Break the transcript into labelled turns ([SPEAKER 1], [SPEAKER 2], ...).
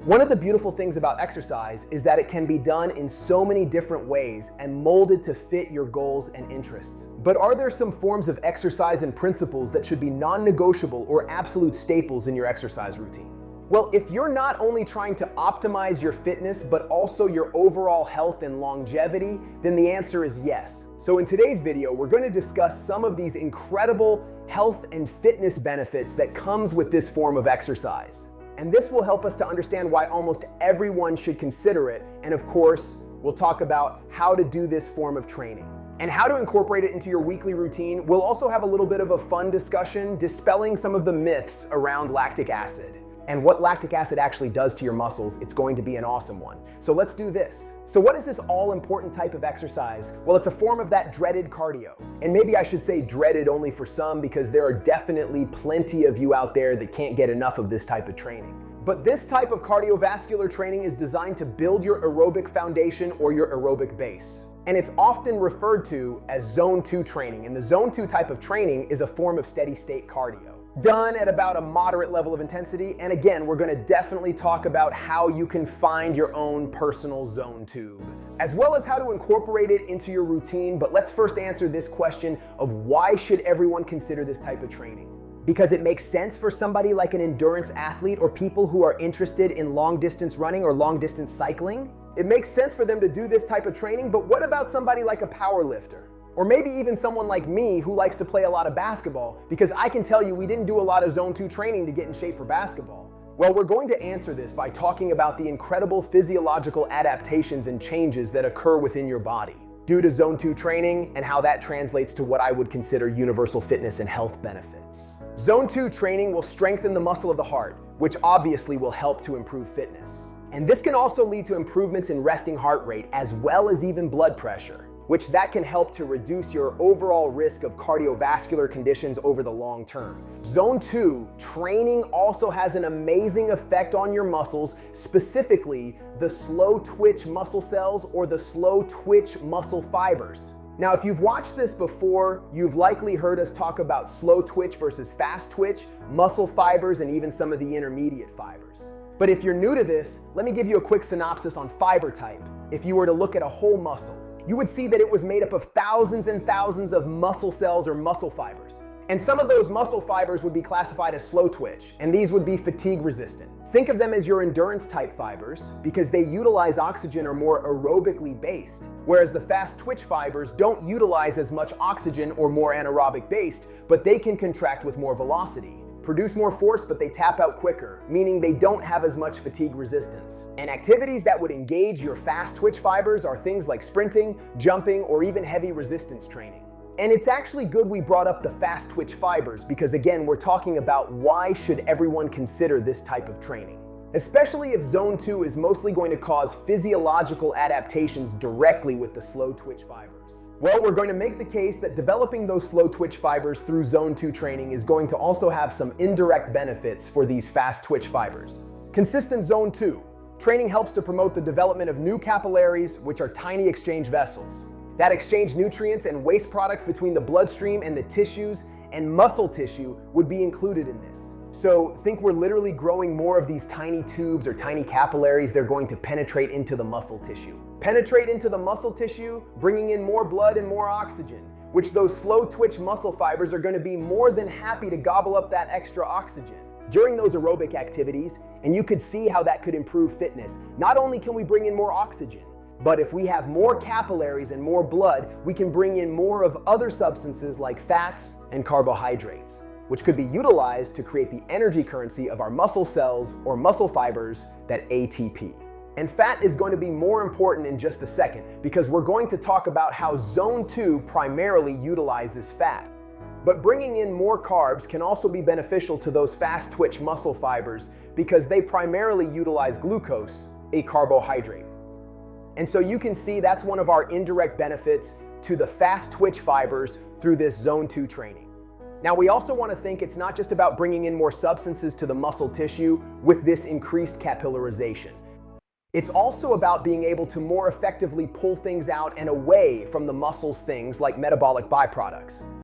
[SPEAKER 1] One of the beautiful things about exercise is that it can be done in so many different ways and molded to fit your goals and interests. But are there some forms of exercise and principles that should be non-negotiable or absolute staples in your exercise routine? Well, if you're not only trying to optimize your fitness, but also your overall health and longevity, then the answer is yes. So in today's video, we're going to discuss some of these incredible health and fitness benefits that comes with this form of exercise. And this will help us to understand why almost everyone should consider it. And of course, we'll talk about how to do this form of training and how to incorporate it into your weekly routine. We'll also have a little bit of a fun discussion dispelling some of the myths around lactic acid and what lactic acid actually does to your muscles. It's going to be an awesome one. So let's do this. So what is this all-important type of exercise? Well, it's a form of that dreaded cardio. And maybe I should say dreaded only for some, because there are definitely plenty of you out there that can't get enough of this type of training. But this type of cardiovascular training is designed to build your aerobic foundation or your aerobic base. And it's often referred to as Zone 2 training. And the Zone 2 type of training is a form of steady state cardio, done at about a moderate level of intensity. And again, we're gonna definitely talk about how you can find your own personal zone tube, as well as how to incorporate it into your routine. But let's first answer this question of why should everyone consider this type of training? Because it makes sense for somebody like an endurance athlete or people who are interested in long distance running or long distance cycling. It makes sense for them to do this type of training, but what about somebody like a power lifter? Or maybe even someone like me who likes to play a lot of basketball, because I can tell you we didn't do a lot of Zone 2 training to get in shape for basketball. Well, we're going to answer this by talking about the incredible physiological adaptations and changes that occur within your body due to Zone 2 training and how that translates to what I would consider universal fitness and health benefits. Zone 2 training will strengthen the muscle of the heart, which obviously will help to improve fitness. And this can also lead to improvements in resting heart rate as well as even blood pressure, which that can help to reduce your overall risk of cardiovascular conditions over the long term. Zone 2 training also has an amazing effect on your muscles, specifically the slow twitch muscle cells or the slow twitch muscle fibers. Now, if you've watched this before, you've likely heard us talk about slow twitch versus fast twitch, muscle fibers, and even some of the intermediate fibers. But if you're new to this, let me give you a quick synopsis on fiber type. If you were to look at a whole muscle, you would see that it was made up of thousands and thousands of muscle cells or muscle fibers. And some of those muscle fibers would be classified as slow twitch, and these would be fatigue resistant. Think of them as your endurance type fibers because they utilize oxygen or more aerobically based, whereas the fast twitch fibers don't utilize as much oxygen or more anaerobic based, but they can contract with more velocity, produce more force, but they tap out quicker, meaning they don't have as much fatigue resistance. And activities that would engage your fast twitch fibers are things like sprinting, jumping, or even heavy resistance training. And it's actually good we brought up the fast twitch fibers because again, we're talking about why should everyone consider this type of training, especially if Zone 2 is mostly going to cause physiological adaptations directly with the slow twitch fibers. Well, we're going to make the case that developing those slow twitch fibers through Zone 2 training is going to also have some indirect benefits for these fast twitch fibers. Consistent Zone 2 training helps to promote the development of new capillaries, which are tiny exchange vessels that exchange nutrients and waste products between the bloodstream and the tissues, and muscle tissue would be included in this. So think we're literally growing more of these tiny tubes or tiny capillaries. They're going to penetrate into the muscle tissue. Penetrate into the muscle tissue, bringing in more blood and more oxygen, which those slow twitch muscle fibers are going to be more than happy to gobble up that extra oxygen during those aerobic activities. And you could see how that could improve fitness. Not only can we bring in more oxygen, but if we have more capillaries and more blood, we can bring in more of other substances like fats and carbohydrates, which could be utilized to create the energy currency of our muscle cells or muscle fibers, that ATP. And fat is going to be more important in just a second because we're going to talk about how Zone 2 primarily utilizes fat. But bringing in more carbs can also be beneficial to those fast twitch muscle fibers because they primarily utilize glucose, a carbohydrate. And so you can see that's one of our indirect benefits to the fast twitch fibers through this Zone 2 training. Now, we also want to think it's not just about bringing in more substances to the muscle tissue with this increased capillarization. It's also about being able to more effectively pull things out and away from the muscles, things like metabolic byproducts.